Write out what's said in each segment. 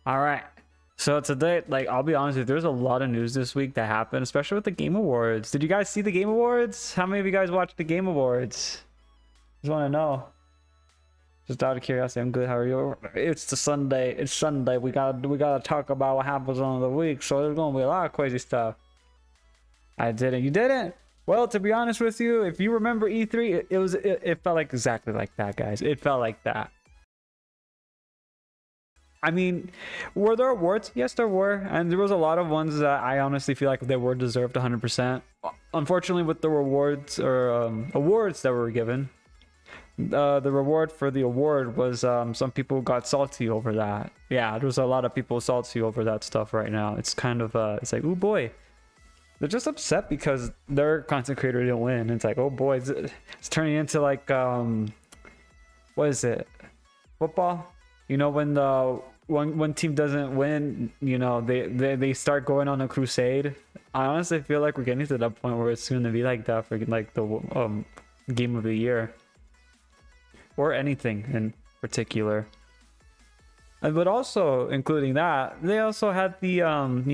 All right. So today, like, I'll be honest with you, there's a lot of news this week that happened, especially with the Game Awards. Did you guys see the Game Awards? How many of you guys watched the Game Awards? Just want to know. Just out of curiosity, I'm good. How are you? It's the Sunday. It's Sunday. We gotta talk about what happens on the week. So there's gonna be a lot of crazy stuff. I didn't. You didn't? Well, to be honest with you, if you remember E3, it felt like exactly like that, guys. It felt like that. I mean, were there awards? Yes, there were, and there was a lot of ones that I honestly feel like they were deserved 100%. Unfortunately, with the rewards or awards that were given, the reward for the award was some people got salty over that. Yeah, there's a lot of people salty over that stuff right now. It's kind of it's like, oh boy, they're just upset because their content creator didn't win. It's like, oh boy, it's turning into like what is it? Football? You know, when the one team doesn't win, you know, they start going on a crusade. I honestly feel like we're getting to that point where it's going to be like that for like the game of the year or anything in particular. But also including that, they also had the you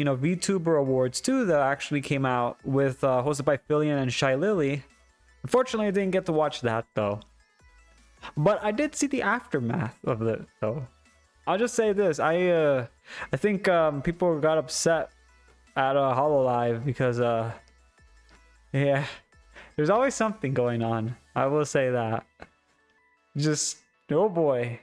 know, VTuber awards too that actually came out with hosted by Fillion and Shy Lily. Unfortunately, I didn't get to watch that though. But I did see the aftermath of it though. I'll just say this: I think people got upset at Hololive because yeah, there's always something going on. I will say that. Just oh boy,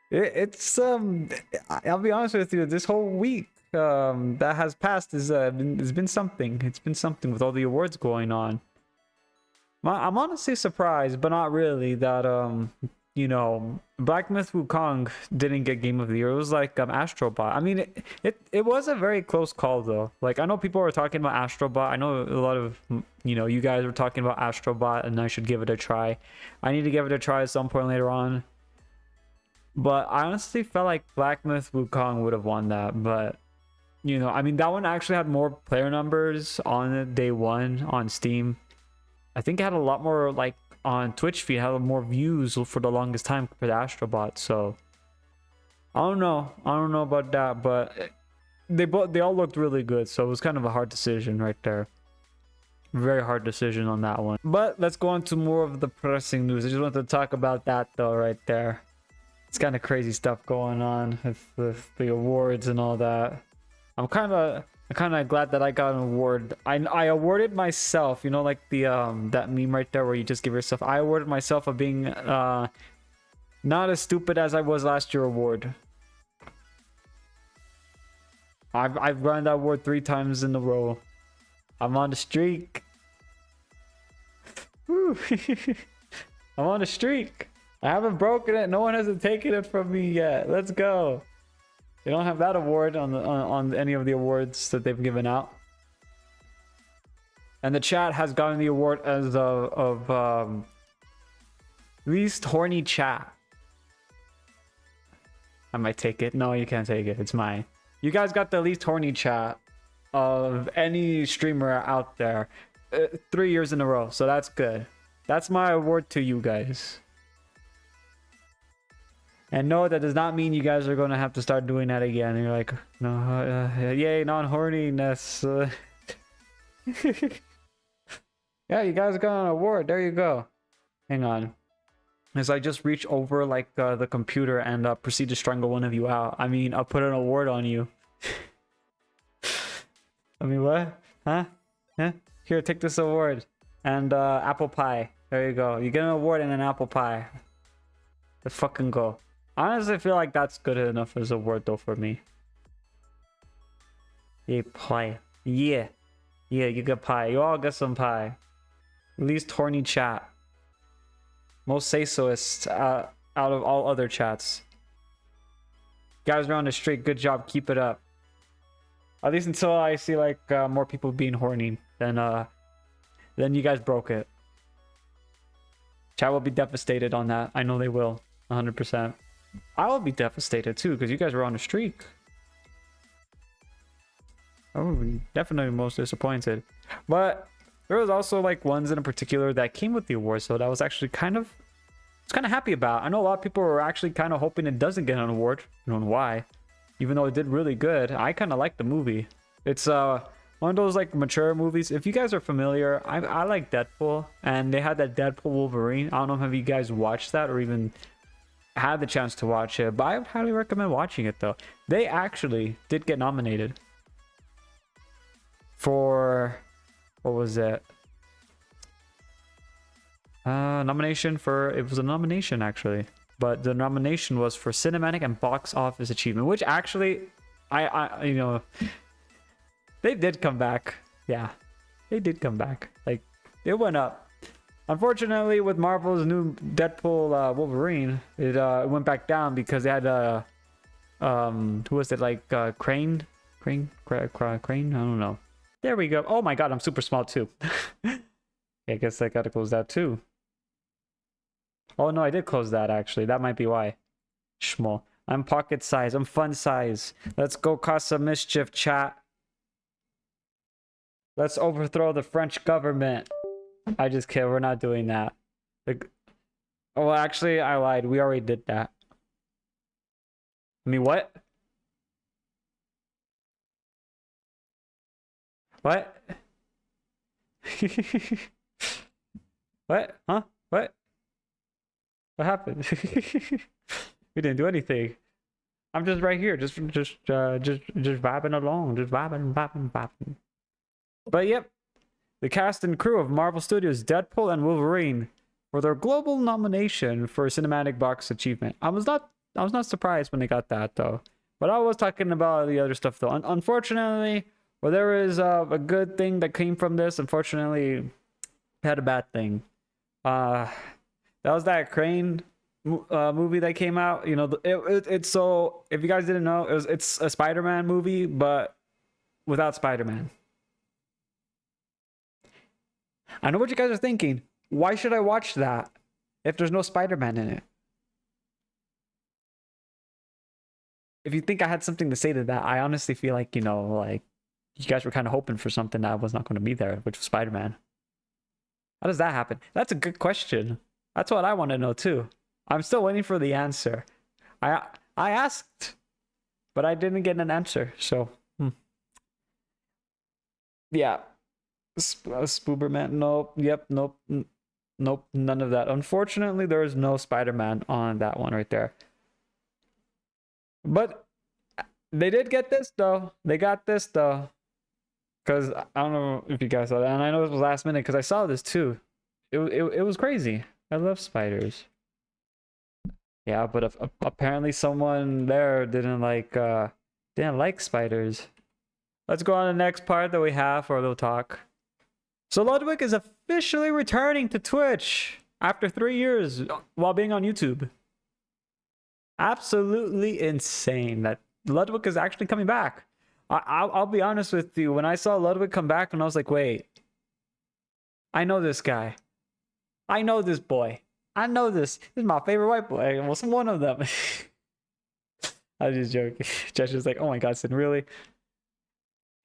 it's I'll be honest with you. This whole week that has passed has been something. It's been something with all the awards going on. I'm honestly surprised, but not really, that you know, Black Myth Wukong didn't get Game of the Year. It was like Astrobot. I mean, it was a very close call though. Like, I know people were talking about Astrobot. I know a lot of, you know, you guys were talking about Astrobot and I should give it a try. I need to give it a try at some point later on. But I honestly felt like Black Myth Wukong would have won that. But, you know, I mean, that one actually had more player numbers on day one on Steam. I think it had a lot more, like, on Twitch feed, had more views for the longest time compared to Astrobot. So I don't know about that, but they all looked really good. So it was kind of a hard decision right there. Very hard decision on that one. But let's go on to more of the pressing news. I just wanted to talk about that though right there. It's kind of crazy stuff going on with the awards and all that. I'm kind of glad that I got an award. I awarded myself, you know, like the that meme right there where you just give yourself. I awarded myself a being not as stupid as I was last year award. I've gotten that award 3 times in a row. I'm on the streak. Woo. I'm on the streak. I haven't broken it. No one hasn't taken it from me yet. Let's go. They don't have that award on any of the awards that they've given out. And the chat has gotten the award as of least horny chat. I might take it. No, you can't take it. It's mine. You guys got the least horny chat of any streamer out there 3 years in a row. So that's good. That's my award to you guys. And no, that does not mean you guys are going to have to start doing that again. And you're like, no, yay, non-horniness. Yeah, you guys got an award. There you go. Hang on. As I just reach over like the computer and proceed to strangle one of you out. I mean, I'll put an award on you. I mean, what? Huh? Here, take this award. And apple pie. There you go. You get an award and an apple pie. Let's fucking go. Honestly, I feel like that's good enough as a word though for me. Yeah, pie. Yeah, you get pie. You all get some pie. Least horny chat. Most say-soist out of all other chats. Guys are on the streak. Good job. Keep it up. At least until I see like more people being horny. Then you guys broke it. Chat will be devastated on that. I know they will. 100%. I will be devastated too because you guys were on a streak. I would be definitely most disappointed. But there was also like ones in particular that came with the award, so that was actually kind of happy about. I know a lot of people were actually kind of hoping it doesn't get an award. I don't know why. even though it did really good. I kind of like the movie. It's one of those like mature movies. If you guys are familiar, I like Deadpool, and they had that Deadpool Wolverine. I don't know if you guys watched that or even had the chance to watch it, but I would highly recommend watching it though. They actually did get nominated for, what was it? Nomination for, it was a nomination actually, but the nomination was for cinematic and box office achievement, which actually I you know, they did come back. Yeah, they did come back. Like, it went up. Unfortunately, with Marvel's new Deadpool Wolverine, it went back down because they had who was it, like Crane? I don't know. There we go. Oh my god, I'm super small too. Yeah, I guess I gotta close that too. Oh no, I did close that actually. That might be why. Schmo. I'm pocket size. I'm fun size. Let's go cause some mischief, chat. Let's overthrow the French government. I just kidding. We're not doing that. Oh, well, actually, I lied. We already did that. I mean, what? What? What? Huh? What? What happened? We didn't do anything. I'm just right here, just vibing along, just vibing. But yep, the cast and crew of Marvel Studios' Deadpool and Wolverine for their global nomination for cinematic box achievement. I was not surprised when they got that though. But I was talking about the other stuff though. Unfortunately, well, there is a good thing that came from this. Unfortunately, it had a bad thing. That was that Crane movie that came out. You know, it's so, if you guys didn't know, it's a Spider-Man movie, but without Spider-Man. I know what you guys are thinking. Why should I watch that if there's no Spider-Man in it? If you think I had something to say to that, I honestly feel like, you know, like you guys were kind of hoping for something that was not going to be there, which was Spider-Man. How does that happen? That's a good question. That's what I want to know too. I'm still waiting for the answer. I asked, but I didn't get an answer. So, yeah. Spooberman, nope, yep, nope, nope, none of that. Unfortunately, there is no Spider-Man on that one right there. But they did get this though. They got this though. Because I don't know if you guys saw that, and I know it was last minute because I saw this too. It was crazy. I love spiders. Yeah, but apparently someone there didn't like spiders. Let's go on to the next part that we have for a little talk. So Ludwig is officially returning to Twitch after 3 years while being on YouTube. Absolutely insane that Ludwig is actually coming back. I'll be honest with you. When I saw Ludwig come back, and I was like, wait, I know this guy. I know this boy. I know this. This is my favorite white boy. Well, one of them. I was just joking. Josh was like, oh my god, Sin, really?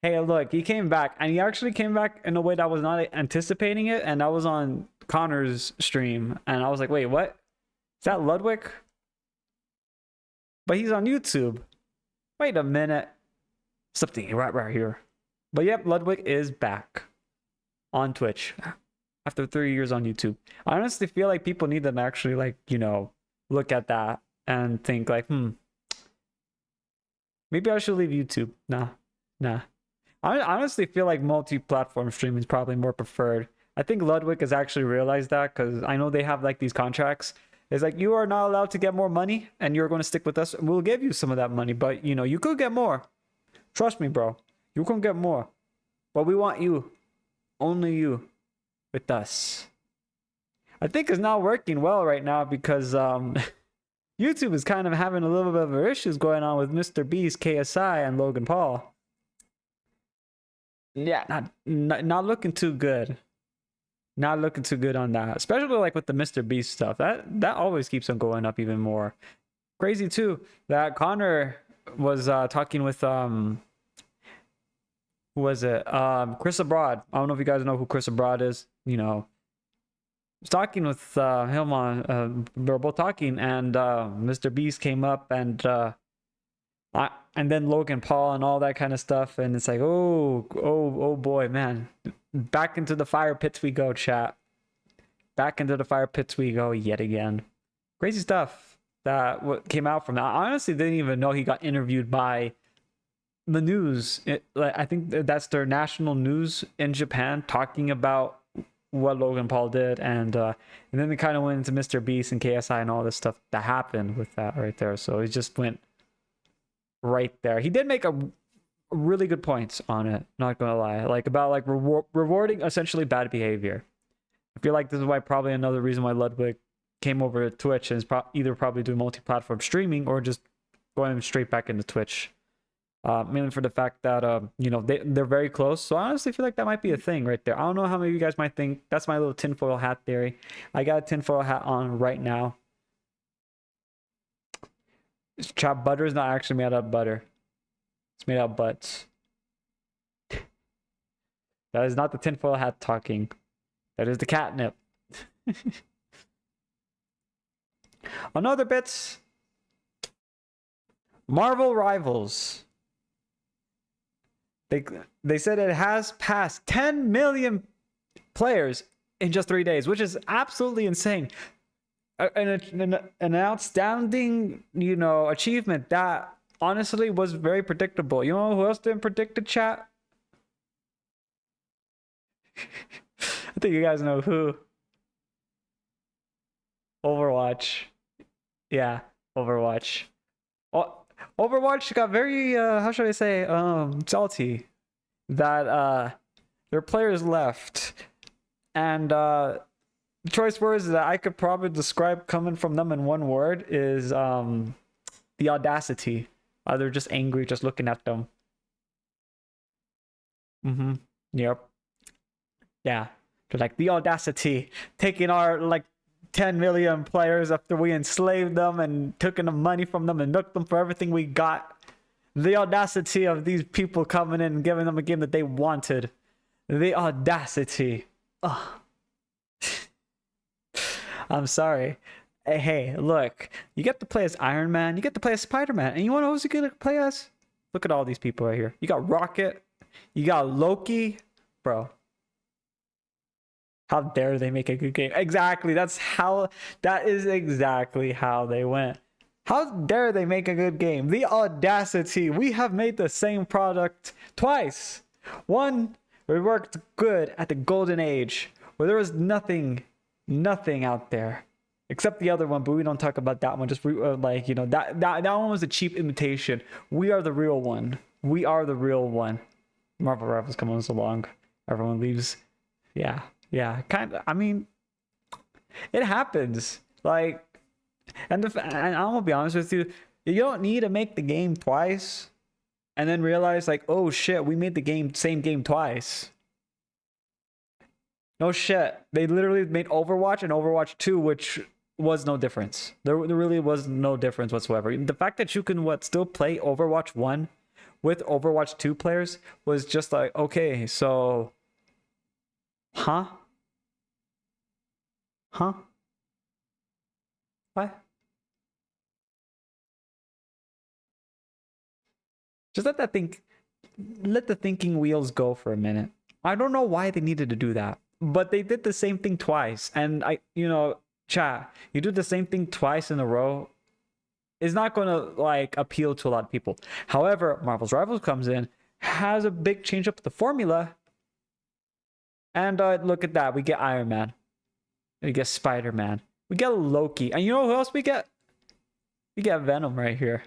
Hey, look, he came back, and he actually came back in a way that I was not anticipating it, and that was on Connor's stream, and I was like, wait, what? Is that Ludwig? But he's on YouTube. Wait a minute. Something right here. But yep, Ludwig is back on Twitch after 3 years on YouTube. I honestly feel like people need to actually, like, you know, look at that and think like, maybe I should leave YouTube. Nah. I honestly feel like multi-platform streaming is probably more preferred. I think Ludwig has actually realized that, because I know they have like these contracts. It's like, you are not allowed to get more money, and you're going to stick with us. We'll give you some of that money, but you know, you could get more. Trust me, bro. You can get more. But we want you. Only you. With us. I think it's not working well right now because YouTube is kind of having a little bit of issues going on with Mr. Beast, KSI, and Logan Paul. Yeah, not looking too good. Not looking too good on that. Especially like with the Mr. Beast stuff. That always keeps on going up even more. Crazy too that Connor was talking with who was it? Chris Abroad. I don't know if you guys know who Chris Abroad is. You know, I was talking with him on. We were both talking, and Mr. Beast came up, and and then Logan Paul and all that kind of stuff, and it's like, oh boy, man, back into the fire pits we go, chat. Back into the fire pits we go yet again. Crazy stuff that what came out from that. I honestly didn't even know he got interviewed by the news. I think that's their national news in Japan, talking about what Logan Paul did, and then they kind of went into Mr. Beast and KSI and all this stuff that happened with that right there. So it just went right there. He did make a really good points on it, not gonna lie, like about like rewarding essentially bad behavior. I feel like this is why probably another reason why Ludwig came over to Twitch and is either probably doing multi-platform streaming or just going straight back into Twitch. Mainly for the fact that you know, they're very close. So I honestly feel like that might be a thing right there. I don't know how many of you guys might think. That's my little tinfoil hat theory. I got a tinfoil hat on right now. Chopped butter is not actually made out of butter. It's made out of butts. That is not the tinfoil hat talking. That is the catnip. On other bits, Marvel Rivals. They said it has passed 10 million players in just 3 days, which is absolutely insane. An outstanding, you know, achievement that honestly was very predictable. You know who else didn't predict the chat? I think you guys know who. Overwatch. Yeah, Overwatch. Overwatch got very how should I say salty that their players left, and the choice words that I could probably describe coming from them in one word is the audacity. They're just angry just looking at them. Yep. Yeah, they're like, the audacity, taking our like 10 million players after we enslaved them and took the money from them and nooked them for everything we got. The audacity of these people coming in and giving them a game that they wanted. The audacity. Ugh. I'm sorry. Hey, look, you get to play as Iron Man, you get to play as Spider-Man, and you want to know who's going to play as? Look at all these people right here. You got Rocket, you got Loki, bro. How dare they make a good game? Exactly. That is exactly how they went. How dare they make a good game? The audacity. We have made the same product twice. One, we worked good at the golden age where there was nothing out there except the other one, but we don't talk about that one. Just like, you know, that one was a cheap imitation. We are the real one. We are the real one. Marvel Rivals coming along. Everyone leaves. Yeah, kind of. I mean, it happens. Like, and I'm gonna be honest with you, you don't need to make the game twice and then realize like, oh shit, we made the same game twice. No shit. They literally made Overwatch and Overwatch 2, which was no difference. There really was no difference whatsoever. The fact that you can still play Overwatch 1 with Overwatch 2 players was just like, okay, so Huh? What? Just let the thinking wheels go for a minute. I don't know why they needed to do that, but they did the same thing twice. And you know, chat, you do the same thing twice in a row, is not going to like appeal to a lot of people. However, Marvel's Rivals comes in, has a big change up the formula. And look at that. We get Iron Man. We get Spider-Man. We get Loki. And you know who else we get? We get Venom right here.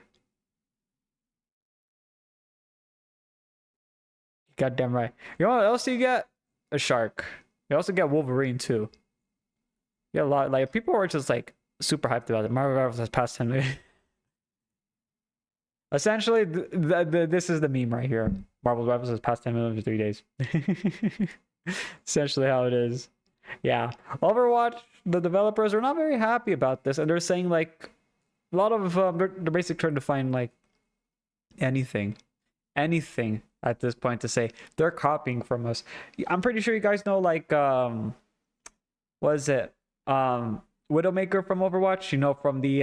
Goddamn right. You know what else you get? A shark. You also get Wolverine too. You get a lot. Like, people were just like super hyped about it. Marvel Rivals has passed 10 million. Essentially, this is the meme right here. Marvel Rivals has passed 10 million for 3 days. Essentially how it is. Yeah, Overwatch, the developers are not very happy about this, and they're saying like a lot of they're basically trying to find like anything at this point to say they're copying from us. I'm pretty sure you guys know like what is it, Widowmaker from Overwatch, you know, from the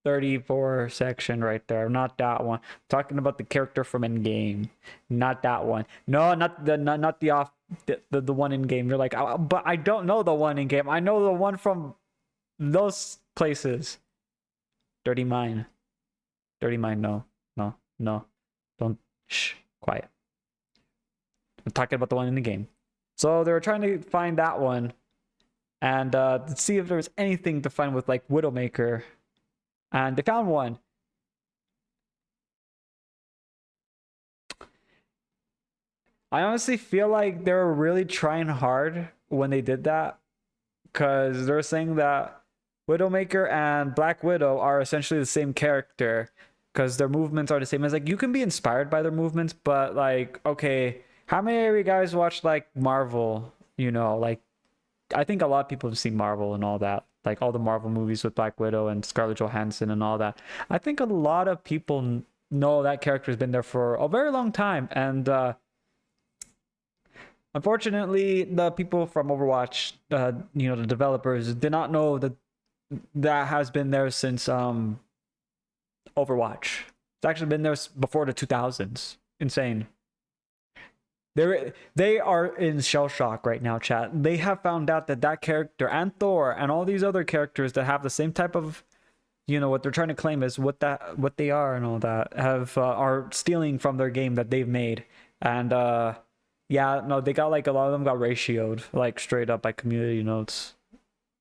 34 section right there. Not that one. I'm talking about the character from in-game. Not that one. No, not the off the one in-game. You're like, oh, but I don't know the one in-game. I know the one from those places. Dirty Mind. Dirty Mind, no. No. No. Don't. Shh. Quiet. I'm talking about the one in the game. So they were trying to find that one and see if there was anything to find with like Widowmaker. And they found one. I honestly feel like they were really trying hard when they did that, because they're saying that Widowmaker and Black Widow are essentially the same character because their movements are the same. It's like you can be inspired by their movements, but like, okay, how many of you guys watch like Marvel? You know, like I think a lot of people have seen Marvel and all that, like all the Marvel movies with Black Widow and Scarlett Johansson and all that. I think a lot of people know that character has been there for a very long time, and unfortunately, the people from Overwatch, you know, the developers, did not know that that has been there since Overwatch. It's actually been there before the 2000s. Insane. They are in shell shock right now, chat. They have found out that that character and Thor and all these other characters that have the same type of, you know, what they're trying to claim is what they are and all that have are stealing from their game that they've made. And yeah, no, they got like a lot of them got ratioed like straight up by community notes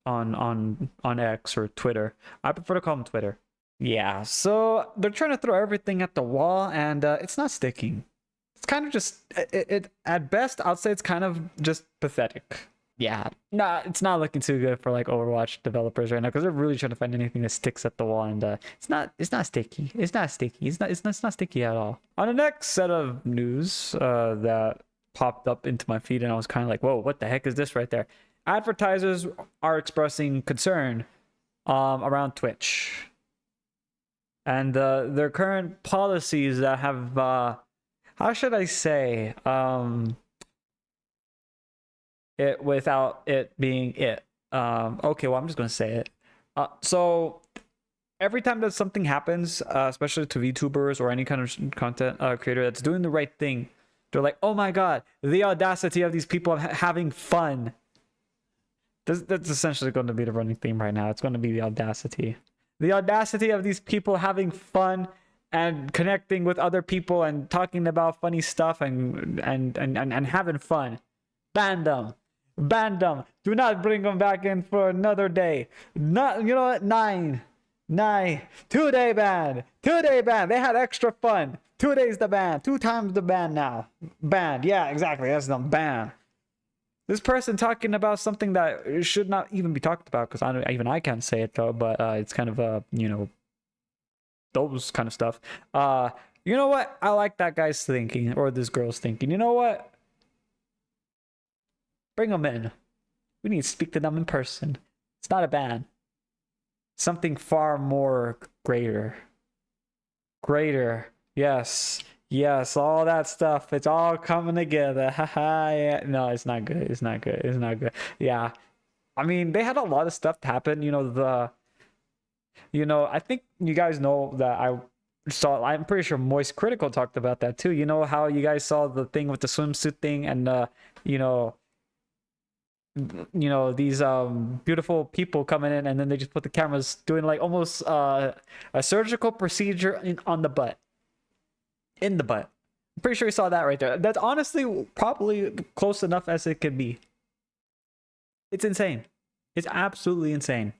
on X or Twitter. I prefer to call them Twitter. Yeah, so they're trying to throw everything at the wall, and it's not sticking. It's kind of just it at best I'll say it's kind of just pathetic. Yeah, nah, it's not looking too good for like Overwatch developers right now, because they're really trying to find anything that sticks at the wall, and it's not sticky. It's not sticky. It's not sticky at all. On the next set of news that popped up into my feed, and I was kind of like, whoa, what the heck is this right there? Advertisers are expressing concern around Twitch and their current policies that have how should I say it without it being it. Okay, well, I'm just gonna say it. So every time that something happens, especially to VTubers or any kind of content creator that's doing the right thing, they're like, oh my god, the audacity of these people having fun. That's essentially going to be the running theme right now. It's going to be the audacity. The audacity of these people having fun and connecting with other people and talking about funny stuff and having fun. Ban them. Ban them. Do not bring them back in for another day. Not, you know what? 9. 2-day ban. 2-day ban. They had extra fun. 2 days the ban. 2 times the ban now. Banned. Yeah, exactly. That's them. Ban. This person talking about something that should not even be talked about, because even I can't say it though, but it's kind of you know, those kind of stuff. You know what? I like that guy's thinking, or this girl's thinking. You know what? Bring them in. We need to speak to them in person. It's not a ban. Something far more greater. Greater. Yes. Yes, all that stuff. It's all coming together. Haha. Yeah. No, it's not good. It's not good. It's not good. Yeah. I mean, they had a lot of stuff happen. You know, I think you guys know that I'm pretty sure Moist Critical talked about that too. You know how you guys saw the thing with the swimsuit thing, and you know, these beautiful people coming in, and then they just put the cameras doing like almost a surgical procedure on the butt. In the butt. I'm pretty sure you saw that right there. That's honestly probably close enough as it could be. It's insane. It's absolutely insane.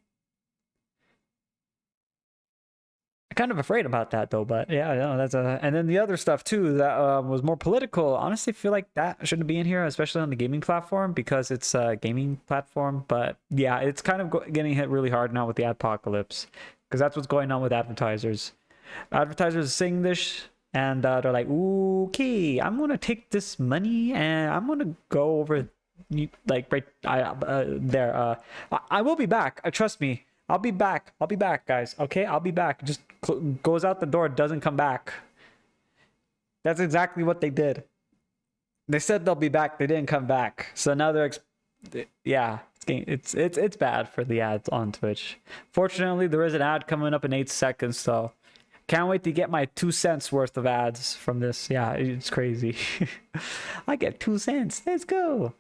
I'm kind of afraid about that though, but yeah, no, that's and then the other stuff too that was more political. Honestly, feel like that shouldn't be in here, especially on the gaming platform, because it's a gaming platform. But yeah, it's kind of getting hit really hard now with the apocalypse, because that's what's going on with advertisers. Advertisers are saying this. And they're like, okay, I'm going to take this money and I'm going to go over like right there. I will be back. Trust me. I'll be back. I'll be back, guys. Okay, I'll be back. Just goes out the door, doesn't come back. That's exactly what they did. They said they'll be back. They didn't come back. So now they're yeah, it's bad for the ads on Twitch. Fortunately, there is an ad coming up in 8 seconds, so can't wait to get my 2 cents worth of ads from this. Yeah, it's crazy. I get 2 cents. Let's go.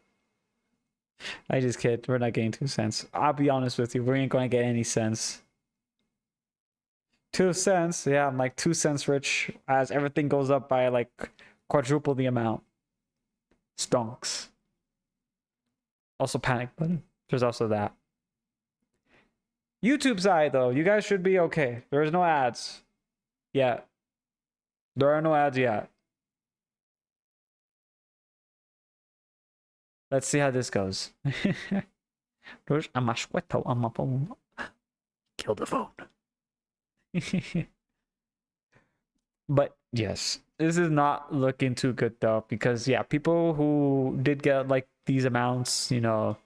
I just kid. We're not getting 2 cents. I'll be honest with you. We ain't gonna get any cents. 2 cents. Yeah, I'm like 2 cents rich as everything goes up by like quadruple the amount. Stonks. Also panic button. There's also that. YouTube side though, you guys should be okay. There's no ads yet. There are no ads yet. Let's see how this goes. There's a masqueto on my phone. Kill the phone. But yes, this is not looking too good though, because yeah, people who did get like these amounts, you know,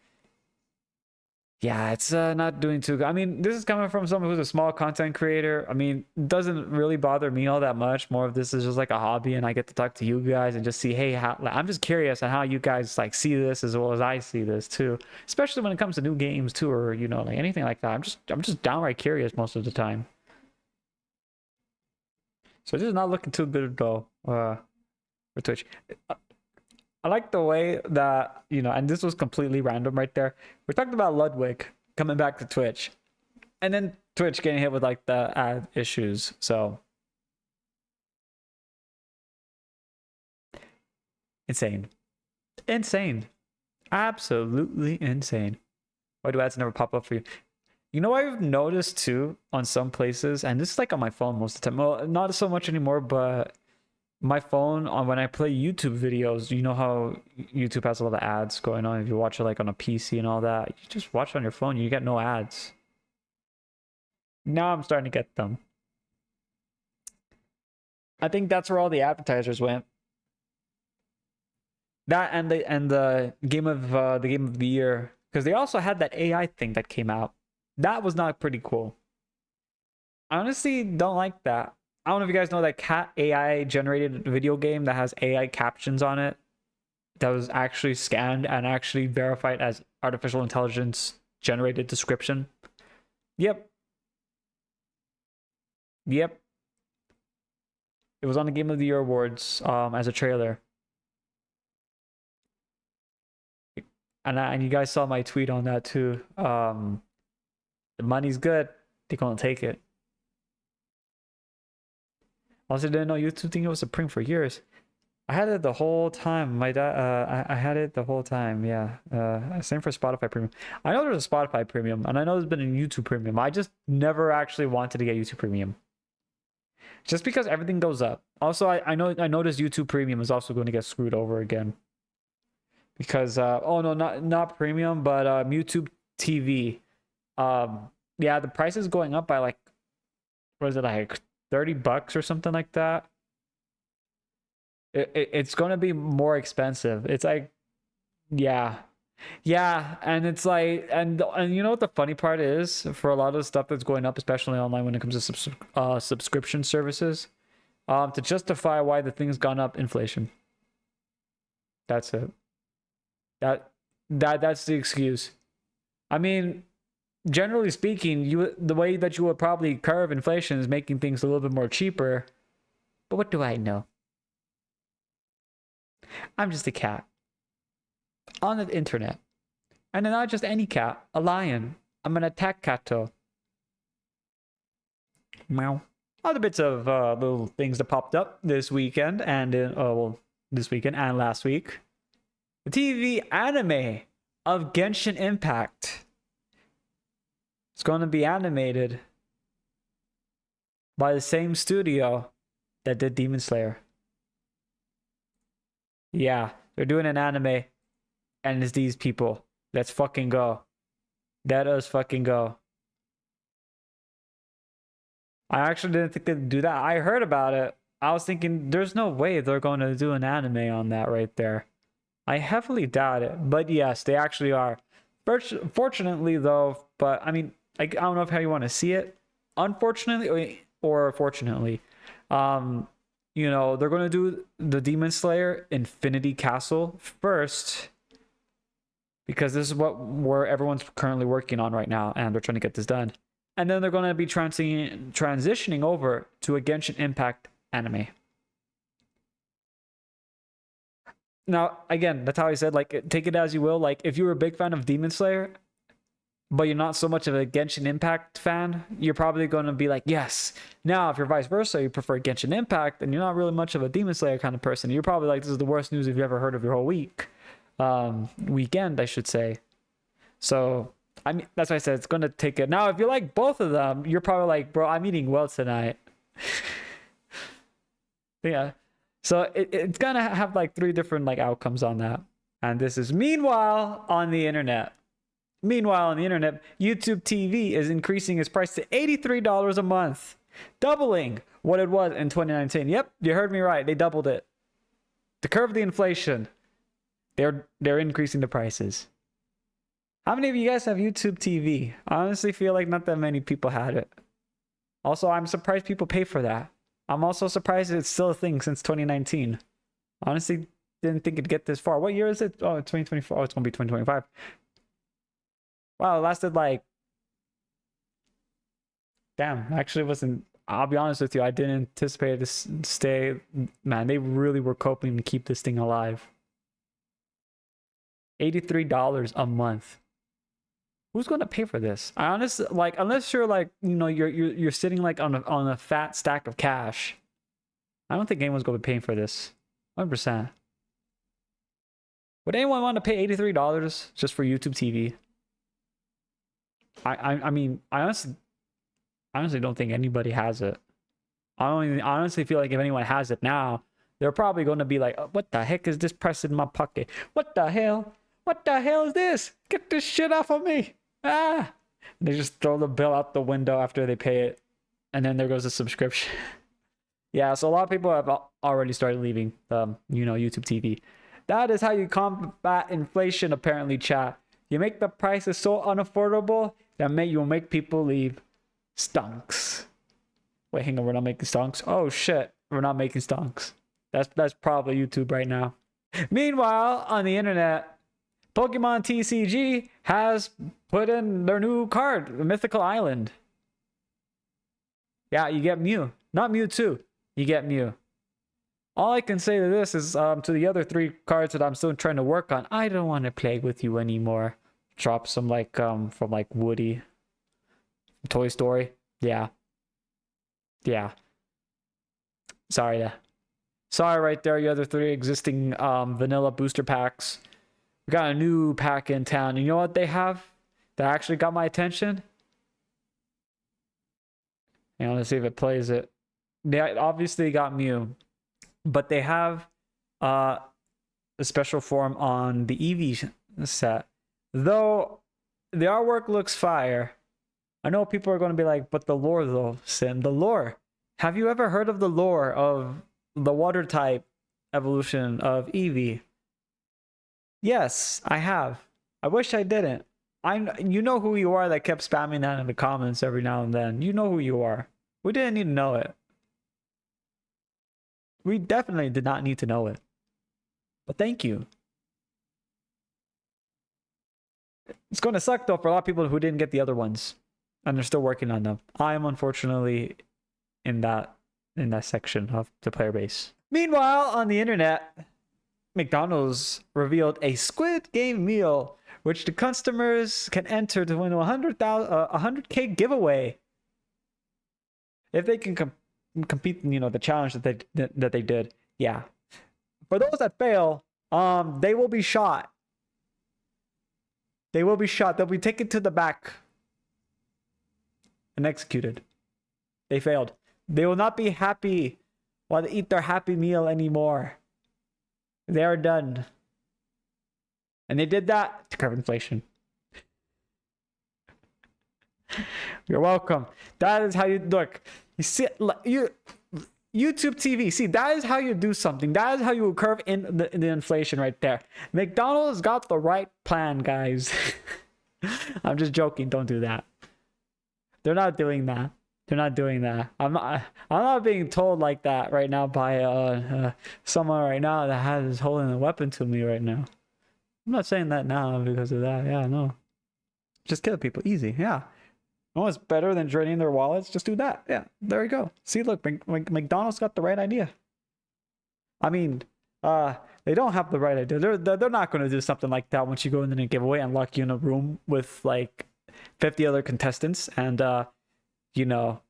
yeah, it's not doing too good. I mean, this is coming from someone who's a small content creator. I mean, it doesn't really bother me all that much. More of this is just like a hobby, and I get to talk to you guys and just see, hey, how, like, I'm just curious on how you guys like see this as well as I see this too. Especially when it comes to new games too, or you know, like anything like that. I'm just downright curious most of the time. So this is not looking too good though, for Twitch. I like the way that, you know, and this was completely random right there. We talked about Ludwig coming back to Twitch, and then Twitch getting hit with like the ad issues. So insane, insane, absolutely insane. Why do ads never pop up for you? You know, I've noticed too on some places, and this is like on my phone most of the time. Well, not so much anymore, but my phone on when I play YouTube videos, you know how YouTube has a lot of ads going on. If you watch it like on a PC and all that, you just watch it on your phone, you get no ads. Now I'm starting to get them. I think that's where all the advertisers went. That and the game of the year, because they also had that AI thing that came out. That was not pretty cool. I honestly don't like that. I don't know if you guys know that cat AI generated video game that has AI captions on it that was actually scanned and actually verified as artificial intelligence generated description. Yep. Yep. It was on the Game of the Year awards as a trailer. And you guys saw my tweet on that too. The money's good. They're gonna take it. Also, didn't know YouTube think it was Supreme for years. I had it the whole time. My dad, I had it the whole time. Yeah. Same for Spotify Premium. I know there's a Spotify Premium, and I know there's been a YouTube Premium. I just never actually wanted to get YouTube Premium, just because everything goes up. Also, I noticed YouTube Premium is also going to get screwed over again, because oh no, not Premium, but YouTube TV. Yeah, the price is going up by like, what is it, like $30 or something like that. It's going to be more expensive. It's like, yeah, and it's like, and you know what the funny part is, for a lot of the stuff that's going up, especially online when it comes to subscription services, to justify why the thing's gone up, inflation. That's it. That's the excuse. I mean, generally speaking, the way that you would probably curve inflation is making things a little bit more cheaper. But what do I know? I'm just a cat on the internet, and not just any cat, a lion. I'm an attack catto. Meow. Other bits of little things that popped up this weekend and this weekend and last week. The TV anime of Genshin Impact. It's going to be animated by the same studio that did Demon Slayer. Yeah, they're doing an anime, and it's these people. Let's fucking go. Let us fucking go. I actually didn't think they'd do that. I heard about it. I was thinking, there's no way they're going to do an anime on that right there. I heavily doubt it. But yes, they actually are. Fortunately, though, but I mean, I don't know how you want to see it. Unfortunately, or fortunately, you know, they're going to do the Demon Slayer Infinity Castle first. because this is where everyone's currently working on right now, and they're trying to get this done. And then they're going to be transitioning over to a Genshin Impact anime. Now, again, that's how I said, like, take it as you will. Like, if you were a big fan of Demon Slayer, but you're not so much of a Genshin Impact fan, you're probably going to be like, yes. Now, if you're vice versa, you prefer Genshin Impact, and you're not really much of a Demon Slayer kind of person, you're probably like, this is the worst news you've ever heard of your whole weekend, I should say. So, I mean, that's why I said it's going to take it. Now, if you like both of them, you're probably like, bro, I'm eating well tonight. Yeah. So it's going to have like 3 different like outcomes on that. And this is meanwhile on the internet. Meanwhile, on the internet, YouTube TV is increasing its price to $83 a month, doubling what it was in 2019. Yep, you heard me right. They doubled it. To curb the inflation, they're increasing the prices. How many of you guys have YouTube TV? I honestly feel like not that many people had it. Also, I'm surprised people pay for that. I'm also surprised it's still a thing since 2019. Honestly, didn't think it'd get this far. What year is it? Oh, 2024. Oh, it's going to be 2025. Wow, it lasted like... Damn, actually wasn't... I'll be honest with you, I didn't anticipate this stay. Man, they really were coping to keep this thing alive. $83 a month. Who's going to pay for this? I honestly, like, unless you're like, you know, you're sitting like on a fat stack of cash, I don't think anyone's going to be paying for this. 100%. Would anyone want to pay $83 just for YouTube TV? I mean, I honestly don't think anybody has it. I honestly feel like if anyone has it now, they're probably going to be like, oh, what the heck is this pressed in my pocket? What the hell? What the hell is this? Get this shit off of me. Ah. They just throw the bill out the window after they pay it. And then there goes the subscription. Yeah, so a lot of people have already started leaving, YouTube TV. That is how you combat inflation, apparently, chat. You make the prices so unaffordable that you'll make people leave. Stonks. Wait, hang on, we're not making stonks? Oh, shit. We're not making stonks. That's probably YouTube right now. Meanwhile, on the internet, Pokemon TCG has put in their new card, the Mythical Island. Yeah, you get Mew. Not Mewtwo. You get Mew. All I can say to this is, to the other 3 cards that I'm still trying to work on, I don't want to play with you anymore. Drop some like, from like Woody. Toy Story. Yeah. Yeah. Sorry right there, you other 3 existing vanilla booster packs. We got a new pack in town. You know what they have that actually got my attention? Hang on, let's see if it plays it. They obviously got Mew, but they have a special form on the Eevee set. Though the artwork looks fire. I know people are going to be like, but the lore though, Sin, the lore. Have you ever heard of the lore of the water type evolution of Eevee? Yes, I have. I wish I didn't. You know who you are that kept spamming that in the comments every now and then. You know who you are. We didn't need to know it. We definitely did not need to know it. But thank you. It's going to suck though for a lot of people who didn't get the other ones. And they're still working on them. I am unfortunately in that section of the player base. Meanwhile, on the internet, McDonald's revealed a Squid Game meal, which the customers can enter to win a 100K giveaway if they can compete. The challenge that they did. Yeah. For those that fail, they will be shot. They will be shot. They'll be taken to the back and executed. They failed. They will not be happy while they eat their Happy Meal anymore. They are done. And they did that to curb inflation. You're welcome. That is how you look. You see, YouTube TV. See, that is how you do something. That is how you curb in the inflation right there. McDonald's got the right plan, guys. I'm just joking. Don't do that. They're not doing that. They're not doing that. I'm not being told like that right now by someone right now that has holding a weapon to me right now. I'm not saying that now because of that. Yeah, no. Just kill people. Easy. Yeah. No, it's better than draining their wallets. Just do that. Yeah. There you go. See, look, McDonald's got the right idea. I mean, they don't have the right idea. They're not going to do something like that once you go in the giveaway and lock you in a room with like 50 other contestants and you know,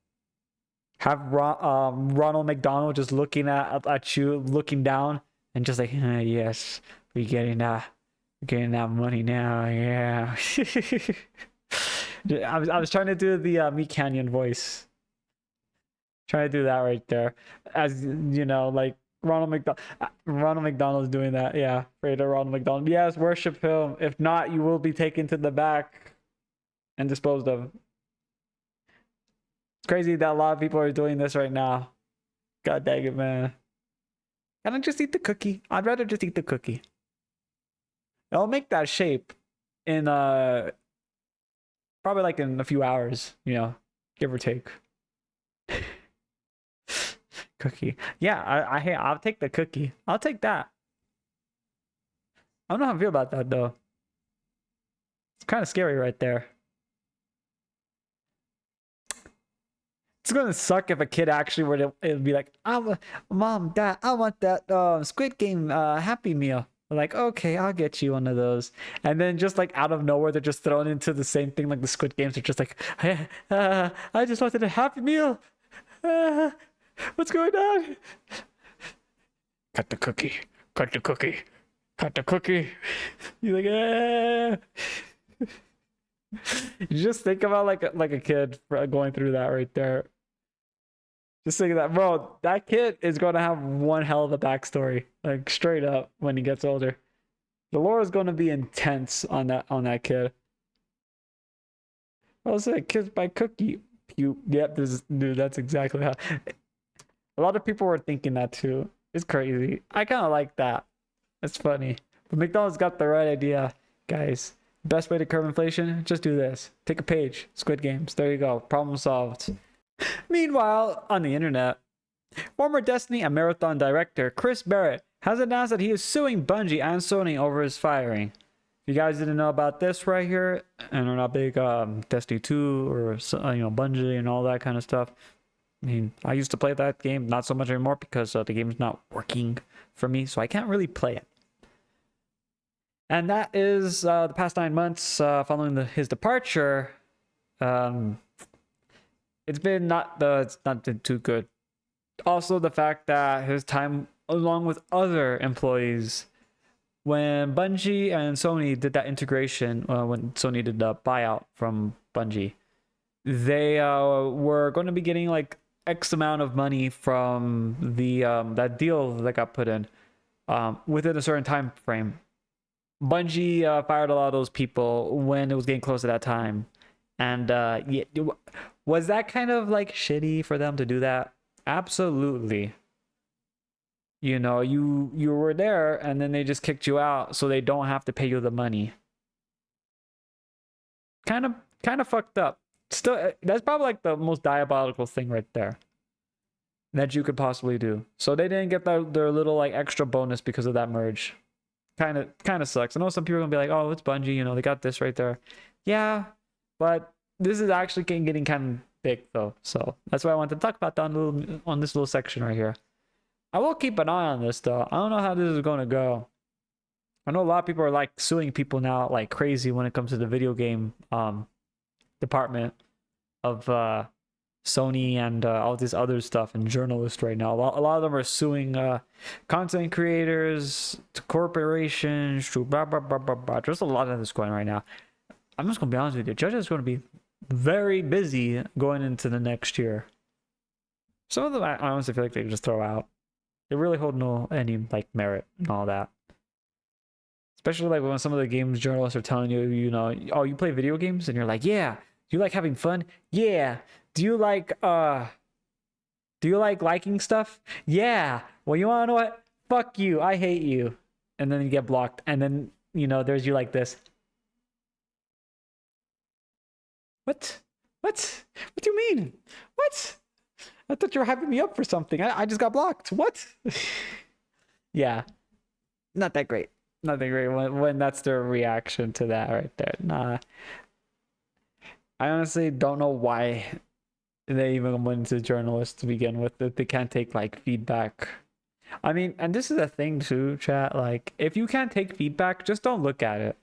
have Ronald McDonald just looking at you, looking down, and just like, yes, we're getting that money now. Yeah. I was trying to do the Meat Canyon voice. Trying to do that right there, as you know, like Ronald McDonald's doing that. Yeah, Fredo Ronald McDonald. Yes, worship him. If not, you will be taken to the back and disposed of. It's crazy that a lot of people are doing this right now. God dang it, man. Can I just eat the cookie? I'd rather just eat the cookie. I'll make that shape in probably like in a few hours, you know, give or take. Cookie. Yeah, I'll take the cookie. I'll take that. I don't know how I feel about that though. It's kind of scary right there. It's gonna suck if a kid actually were to it'd be like, Mom, Dad, I want that Squid Game Happy Meal. Like, okay, I'll get you one of those. And then just like out of nowhere, they're just thrown into the same thing like the Squid Games. They're just like, I just wanted a Happy Meal. What's going on? Cut the cookie. Cut the cookie. Cut the cookie. You're like, You just think about like a kid going through that right there. Just think of that, bro. That kid is going to have one hell of a backstory, like straight up when he gets older. The lore is going to be intense on that kid. I was like, kids by cookie. Yep, dude, that's exactly how. A lot of people were thinking that too. It's crazy. I kind of like that. It's funny. But McDonald's got the right idea, guys. Best way to curb inflation? Just do this. Take a page. Squid Games. There you go. Problem solved. Meanwhile, on the internet, former Destiny and Marathon director Chris Barrett has announced that he is suing Bungie and Sony over his firing. If you guys didn't know about this right here, and are not big Destiny 2 or Bungie and all that kind of stuff, I mean, I used to play that game, not so much anymore because the game's not working for me, so I can't really play it. And that is the past 9 months following his departure. It's not been too good. Also, the fact that his time, along with other employees, when Bungie and Sony did that integration, when Sony did the buyout from Bungie, they were going to be getting like X amount of money from the that deal that got put in within a certain time frame. Bungie fired a lot of those people when it was getting close to that time. And yeah, was that kind of like shitty for them to do that? Absolutely. You know, you were there and then they just kicked you out so they don't have to pay you the money. Kind of fucked up. Still, that's probably like the most diabolical thing right there that you could possibly do. So they didn't get their little like extra bonus because of that merge. Kind of sucks. I know some people are gonna be like, oh, it's Bungie, you know, they got this right there. Yeah, but this is actually getting kind of big though. So that's why I wanted to talk about that on this little section right here. I will keep an eye on this though. I don't know how this is gonna go. I know a lot of people are like suing people now like crazy when it comes to the video game department of Sony and all this other stuff and journalists right now. A lot of them are suing content creators, to corporations, to blah, blah, blah, blah, blah. There's a lot of this going right now. I'm just going to be honest with you. Judge is going to be very busy going into the next year. Some of them I honestly feel like they just throw out. They really hold any like merit and all that. Especially like when some of the games journalists are telling you, you know, oh, you play video games? And you're like, yeah. Do you like having fun? Yeah. Do you like liking stuff? Yeah. Well, you wanna know what? Fuck you. I hate you. And then you get blocked. And then, you know, there's you like this. What? What do you mean? What? I thought you were hyping me up for something. I just got blocked. What? Yeah. Not that great. Nothing great when that's their reaction to that right there. Nah, I honestly don't know why they even went to journalists to begin with. That they can't take like feedback. I mean, and this is a thing too, chat. Like, if you can't take feedback, just don't look at it.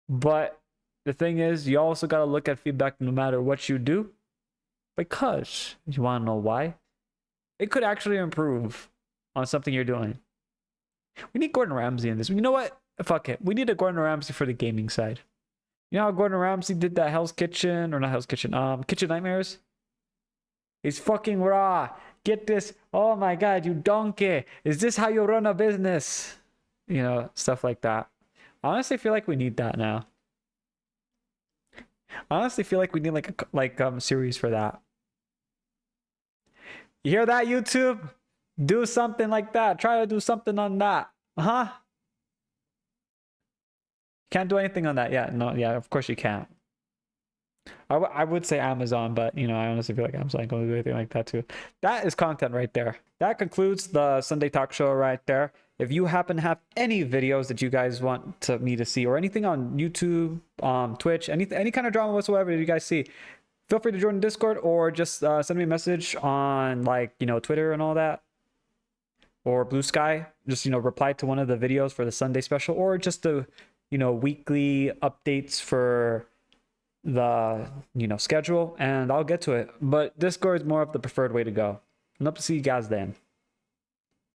But the thing is, you also gotta look at feedback no matter what you do, because you want to know why? It could actually improve on something you're doing. We need Gordon Ramsay in this. You know what? Fuck it. We need a Gordon Ramsay for the gaming side. You know how Gordon Ramsay did that Hell's Kitchen, or not Hell's Kitchen, Kitchen Nightmares? He's fucking raw. Get this. Oh my god, you donkey. Is this how you run a business? You know, stuff like that. I honestly feel like we need that now. I honestly feel like we need like a series for that. You hear that, YouTube? Do something like that. Try to do something on that. Huh? Can't do anything on that yet. No, yeah, of course you can't. I would say Amazon, but you know, I honestly feel like Amazon ain't gonna do anything like that too. That is content right there. That concludes the Sunday Talk show right there. If you happen to have any videos that you guys want me to see, or anything on YouTube, Twitch, any kind of drama whatsoever that you guys see, feel free to join the Discord, or just send me a message on, like, you know, Twitter and all that, or Blue Sky. Just, you know, reply to one of the videos for the Sunday special, or just the, you know, weekly updates for the, you know, schedule, and I'll get to it. But Discord is more of the preferred way to go. And hope to see you guys then.